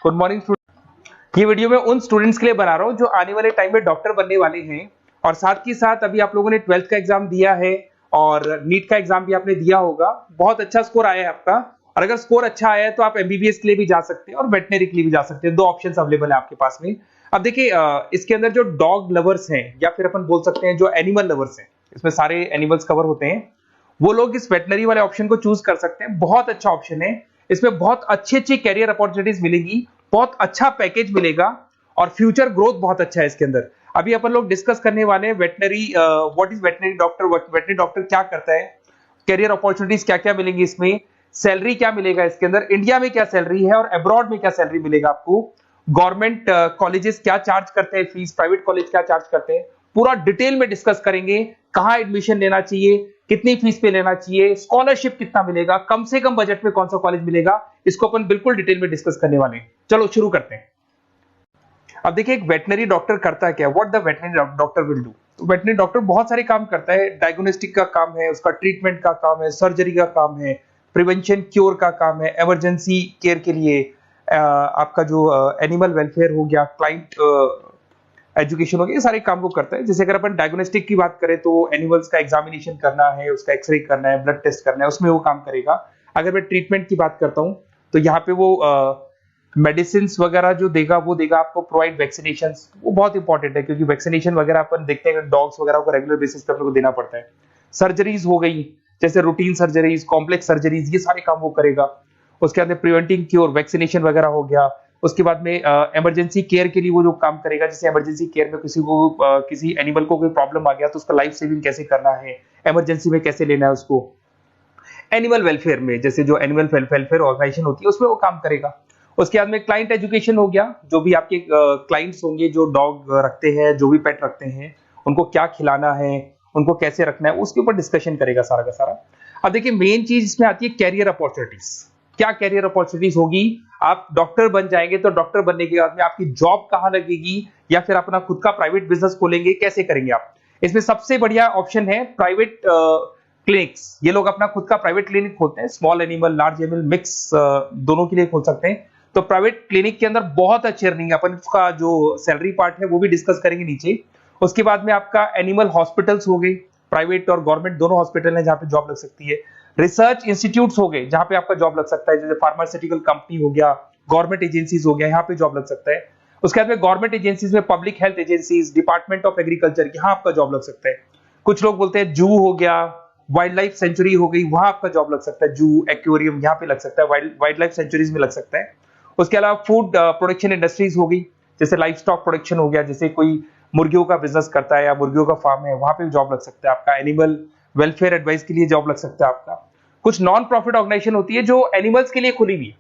Good morning student. ये video मैं उन स्टूडेंट्स के लिए बना रहा हूँ जो आने वाले टाइम में डॉक्टर बनने वाले हैं और साथ ही साथ अभी आप लोगों ने 12th का एग्जाम दिया है और नीट का एग्जाम भी आपने दिया होगा। बहुत अच्छा स्कोर आया है आपका और अगर स्कोर अच्छा आया है तो आप एमबीबीएस के लिए भी जा सकते हैं और वेटनरी के लिए भी जा सकते हैं। दो ऑप्शंस अवेलेबल है आपके पास में। अब देखिए इसके अंदर जो डॉग लवर्स हैं या फिर अपन बोल सकते हैं जो एनिमल लवर्स हैं, इसमें सारे एनिमल्स कवर होते हैं, वो लोग इस वेटनरी वाले ऑप्शन को चूज कर सकते हैं। बहुत अच्छा ऑप्शन है, इसमें बहुत अच्छी अच्छी कैरियर अपॉर्चुनिटीज मिलेगी, बहुत अच्छा पैकेज मिलेगा और फ्यूचर ग्रोथ बहुत अच्छा है इसके अंदर। अभी अपन लोग डिस्कस करने वाले हैं veterinary, what is veterinary doctor, veterinary doctor क्या करता है, कैरियर अपॉर्चुनिटीज क्या क्या मिलेंगी इसमें, सैलरी क्या मिलेगा इसके अंदर, इंडिया में क्या सैलरी है और अब्रॉड में क्या सैलरी मिलेगा आपको, गवर्नमेंट कॉलेजेस क्या चार्ज करते हैं फीस, प्राइवेट कॉलेज क्या चार्ज करते हैं, पूरा डिटेल में डिस्कस करेंगे। कहां एडमिशन लेना चाहिए, कितनी फीस पे लेना चाहिए, स्कॉलरशिप कितना मिलेगा, कम से कम बजट में कौन सा कॉलेज मिलेगा, इसको अपन बिल्कुल डिटेल में डिस्कस करने वाले हैं। चलो शुरू करते हैं। अब देखिए एक वेटनरी डॉक्टर करता है क्या, what the veterinary doctor will do. तो वेटनरी डॉक्टर बहुत सारे काम करता है, डायग्नोस्टिक का काम है, उसका ट्रीटमेंट का काम है, सर्जरी का काम है, प्रिवेंशन क्योर का काम है, इमरजेंसी केयर के लिए आपका जो एनिमल वेलफेयर हो गया, क्लाइंट एजुकेशन हो गया, ये सारे काम को करता है। जैसे अगर अपन डायग्नोस्टिक की बात करें तो एनिमल्स का एग्जामिनेशन करना है, उसका एक्सरे करना है, ब्लड टेस्ट करना है, उसमें वो काम करेगा। अगर मैं ट्रीटमेंट की बात करता हूँ तो यहाँ पे वो मेडिसिन वगैरह जो देगा वो देगा आपको, प्रोवाइड वैक्सीनेशन, वो बहुत इंपॉर्टेंट है क्योंकि वैक्सीनेशन वगैरह अपन देखते हैं डॉग्स वगैरह को रेगुलर बेसिस पे अपन को देना पड़ता है। सर्जरीज हो गई, जैसे रूटीन सर्जरीज, कॉम्प्लेक्स सर्जरीज, ये सारे काम वो करेगा। उसके बाद प्रिवेंटिंग क्योर, वैक्सीनेशन वगैरह हो गया। उसके बाद में इमरजेंसी केयर के लिए वो जो काम करेगा, जैसे इमरजेंसी केयर में किसी को किसी एनिमल को कोई प्रॉब्लम आ गया तो उसका लाइफ सेविंग कैसे करना है, इमरजेंसी में कैसे लेना है उसको। एनिमल वेलफेयर में जैसे जो एनिमल वेलफेयर ऑर्गेनाइजेशन होती है उसमें वो काम करेगा। उसके बाद में क्लाइंट एजुकेशन हो गया, जो भी आपके क्लाइंट्स होंगे जो डॉग रखते हैं, जो भी पेट रखते हैं, उनको क्या खिलाना है, उनको कैसे रखना है, उसके ऊपर डिस्कशन करेगा सारा का सारा। अब देखिए मेन चीज इसमें आती है कैरियर अपॉर्चुनिटीज। क्या कैरियर अपॉर्चुनिटीज होगी, आप डॉक्टर बन जाएंगे तो डॉक्टर बनने के बाद में आपकी जॉब कहां लगेगी या फिर अपना खुद का प्राइवेट बिजनेस खोलेंगे, कैसे करेंगे आप। इसमें सबसे बढ़िया ऑप्शन है प्राइवेट क्लिनिक्स। ये लोग अपना खुद का प्राइवेट क्लिनिक खोलते हैं, small animal, large animal, mix दोनों के लिए खोल सकते हैं। तो प्राइवेट क्लिनिक के अंदर बहुत अच्छी अर्निंग है, अपन उसका जो सैलरी पार्ट है वो भी डिस्कस करेंगे नीचे। उसके बाद में आपका एनिमल हॉस्पिटल्स हो गए, प्राइवेट और गवर्नमेंट दोनों हॉस्पिटल हैं जहां पे जॉब लग सकती है। रिसर्च इंस्टीट्यूट्स हो गए जहां पे आपका जॉब लग सकता है, जैसे फार्मास्यूटिकल कंपनी हो गया, गवर्नमेंट एजेंसीज हो गया, यहाँ पे जॉब लग सकता है। उसके बाद में गवर्नमेंट एजेंसीज में public health agencies, department of agriculture, यहाँ आपका जॉब लग सकता है। कुछ लोग बोलते हैं जू हो गया, वाइल्ड लाइफ सेंचुरी हो गई, वहां आपका जॉब लग सकता है, जू, एक्वेरियम, यहाँ पे लग सकता है, वाइल्ड लाइफ सेंचुरीज में लग सकता है। उसके अलावा फूड प्रोडक्शन इंडस्ट्रीज हो गई, जैसे लाइफ स्टॉक प्रोडक्शन हो गया, जैसे कोई मुर्गियों का बिजनेस करता है या मुर्गियों का फार्म है, वहां पे जॉब लग सकता है आपका। एनिमल वेलफेयर एडवाइस के लिए जॉब लग सकता है आपका। कुछ नॉन प्रॉफिट ऑर्गेनाइजेशन होती है जो एनिमल्स के लिए खुली हुई है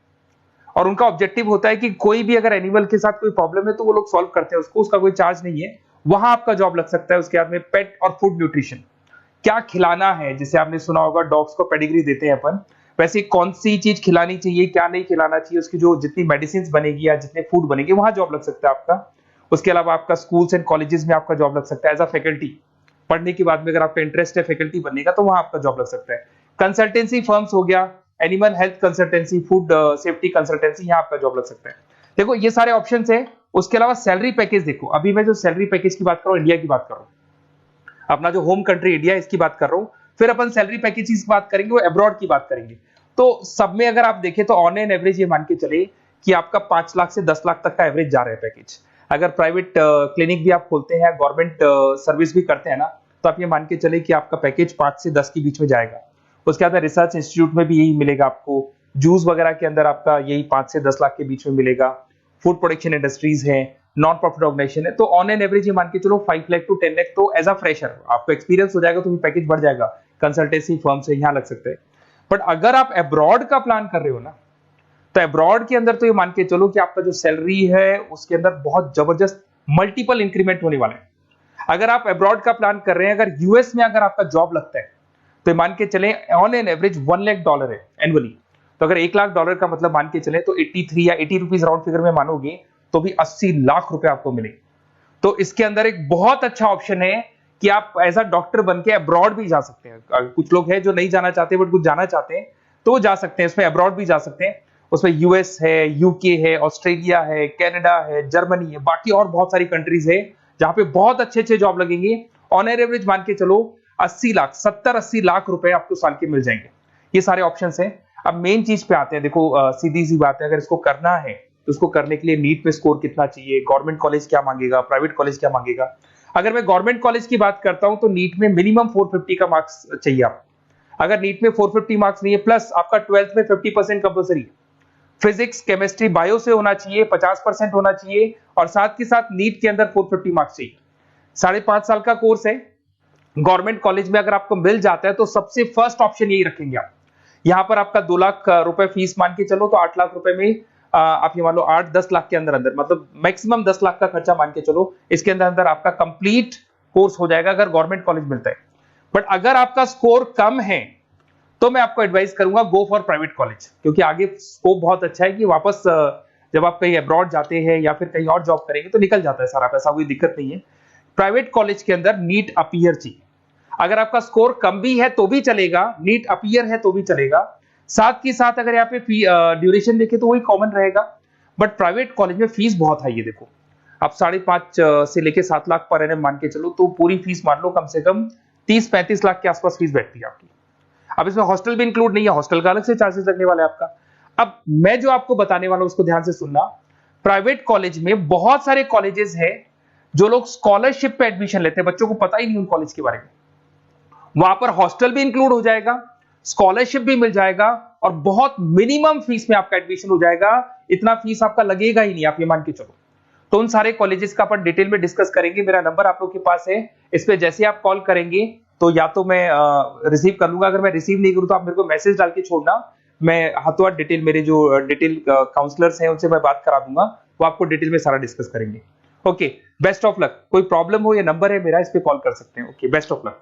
और उनका ऑब्जेक्टिव होता है कि कोई भी अगर एनिमल के साथ कोई प्रॉब्लम है तो वो लोग सॉल्व करते हैं उसको, उसका कोई चार्ज नहीं है, वहां आपका जॉब लग सकता है। उसके बाद में पेट और फूड न्यूट्रिशन, क्या खिलाना है, जैसे आपने सुना होगा डॉग्स को पेडिग्री देते हैं अपन, वैसे कौन सी चीज खिलानी चाहिए, क्या नहीं खिलाना चाहिए, उसकी जो जितनी मेडिसिन बनेगी या जितने फूड बनेंगे वहां जॉब लग सकता है आपका। उसके अलावा आपका स्कूल्स एंड कॉलेजेस में आपका जॉब लग सकता है एज अ फैकल्टी। पढ़ने के बाद में अगर आपका इंटरेस्ट है फैकल्टी बनने का तो वहां आपका जॉब लग सकता है। कंसल्टेंसी फर्म्स हो गया, animal health consultancy, food safety consultancy, यहाँ आपका जॉब लग सकता है। देखो ये सारे ऑप्शन है। उसके अलावा सैलरी पैकेज देखो, अभी मैं जो सैलरी पैकेज की बात कर रहा हूँ, इंडिया की बात कर रहा हूँ, अपना जो होम कंट्री इंडिया इसकी बात कर रहा हूँ, फिर अपन सैलरी पैकेज की बात करेंगे, वो अब्रॉड की बात करेंगे। तो सब में अगर आप देखें तो ऑन एन एवरेज ये मान के चले कि आपका 5 लाख से 10 लाख तक का एवरेज जा रहा है पैकेज। अगर प्राइवेट क्लिनिक भी आप खोलते हैं, गवर्नमेंट सर्विस भी करते हैं ना, तो आप ये मान के चले कि आपका पैकेज 5 से 10 के बीच में जाएगा। उसके बाद रिसर्च इंस्टीट्यूट में भी यही मिलेगा आपको, जूस वगैरह के अंदर आपका यही 5 से 10 लाख के बीच में मिलेगा। फूड प्रोडक्शन इंडस्ट्रीज है, नॉन प्रॉफिट ऑर्गेनाइजेशन है, तो ऑन एन एवरेज ये मान के चलो 5 लाख टू 10 लाख। तो एज अ फ्रेशर आपको एक्सपीरियंस हो जाएगा तो पैकेज बढ़ जाएगा, कंसल्टेंसी फर्म से यहाँ लग सकते हैं। बट अगर आप अब्रॉड का प्लान कर रहे हो ना, तो अब्रॉड के अंदर तो ये मान के चलो कि आपका जो सैलरी है उसके अंदर बहुत जबरदस्त मल्टीपल इंक्रीमेंट होने वाला है। अगर आप अब्रॉड का प्लान कर रहे हैं, अगर यूएस में अगर आपका जॉब लगता है तो मान के चले ऑन एन एवरेज $1 लाख है एनुअली। तो अगर $1 लाख का मतलब मान के चले तो 83 या 80 रुपीज राउंड फिगर में मानोगे तो भी 80 लाख रुपए आपको मिले। तो इसके अंदर एक बहुत अच्छा ऑप्शन है कि आप एज अ डॉक्टर बन के अब्रॉड भी जा सकते हैं। कुछ लोग हैं जो नहीं जाना चाहते बट कुछ जाना चाहते हैं तो वो जा सकते हैं, इसमें अब्रॉड भी जा सकते हैं। उसमें यूएस है, यूके है, ऑस्ट्रेलिया है, कनाडा है, जर्मनी है, बाकी और बहुत सारी कंट्रीज है जहां पे बहुत अच्छे अच्छे जॉब लगेंगे। ऑन एवरेज मान के चलो 80 लाख, 70-80 लाख रुपए आपको साल के मिल जाएंगे। ये सारे ऑप्शंस हैं। अब मेन चीज पे आते हैं। देखो सीधी सी बात है, अगर इसको करना है तो उसको करने के लिए नीट में स्कोर कितना चाहिए, गवर्नमेंट कॉलेज क्या मांगेगा, प्राइवेट कॉलेज क्या मांगेगा। अगर मैं गवर्नमेंट कॉलेज की बात करता हूं तो नीट में मिनिमम 450 का मार्क्स चाहिए आपको। अगर नीट में 450 मार्क्स नहीं है, प्लस आपका 12th में 50% कंपल्सरी, फिजिक्स, केमिस्ट्री, बायो से होना चाहिए, 50% होना चाहिए, और साथ के साथ नीट के अंदर 450 मार्क्स चाहिए। 5.5 साल का कोर्स है। गवर्नमेंट कॉलेज में अगर आपको मिल जाता है तो सबसे फर्स्ट ऑप्शन यही रखेंगे आप। यहां पर आपका 2 लाख रुपए फीस मान के चलो तो 8 लाख रुपए में आप ये मान लो 8-10 लाख के अंदर अंदर, मतलब मैक्सिमम 10 लाख का खर्चा मान के चलो, इसके अंदर अंदर आपका कंप्लीट कोर्स हो जाएगा अगर गवर्नमेंट कॉलेज मिलता है। बट अगर आपका स्कोर कम है तो मैं आपको एडवाइस करूंगा गो फॉर प्राइवेट कॉलेज, क्योंकि आगे स्कोप बहुत अच्छा है कि वापस जब आप कहीं अब्रॉड जाते हैं या फिर कहीं और जॉब करेंगे तो निकल जाता है सारा पैसा, कोई दिक्कत नहीं है। प्राइवेट कॉलेज के अंदर नीट अपीयर चाहिए। अगर आपका स्कोर कम भी है तो भी चलेगा, नीट अपीयर है तो भी चलेगा। साथ के साथ अगर यहाँ पे ड्यूरेशन देखे तो वही कॉमन रहेगा। बट प्राइवेट कॉलेज में फीस बहुत हाई है। देखो आप 5.5 से लेके 7 लाख पर एनम मान के चलो तो पूरी फीस मान लो कम से कम 30-35 लाख के आसपास फीस बैठती है आपकी। अब इसमें हॉस्टल भी इंक्लूड नहीं है, हॉस्टल का अलग से चार्जेस लगने वाला है आपका। अब मैं जो आपको बताने वाला हूं उसको ध्यान से सुनना। प्राइवेट कॉलेज में बहुत सारे कॉलेजेस हैं जो लोग स्कॉलरशिप पे एडमिशन लेते हैं, बच्चों को पता ही नहीं उन कॉलेज के बारे में। वहां पर हॉस्टल भी इंक्लूड हो जाएगा, स्कॉलरशिप भी मिल जाएगा, और बहुत मिनिमम फीस में आपका एडमिशन हो जाएगा। इतना फीस आपका लगेगा ही नहीं, आप ये मान के चलो। तो उन सारे कॉलेजेस का अपन डिटेल में डिस्कस करेंगे। मेरा नंबर आप लोग के पास है, इस पे जैसे आप कॉल करेंगे तो या तो मैं रिसीव कर लूंगा, अगर मैं रिसीव नहीं करूं तो आप मेरे को मैसेज डाल के छोड़ना, मैं हाथों हाथ डिटेल, मेरे जो डिटेल काउंसलर्स हैं उनसे मैं बात करा दूंगा, वो आपको डिटेल में सारा डिस्कस करेंगे। Okay, best of luck. कोई प्रॉब्लम हो, ये नंबर है मेरा, इस पे कॉल कर सकते हैं। Okay, best of luck.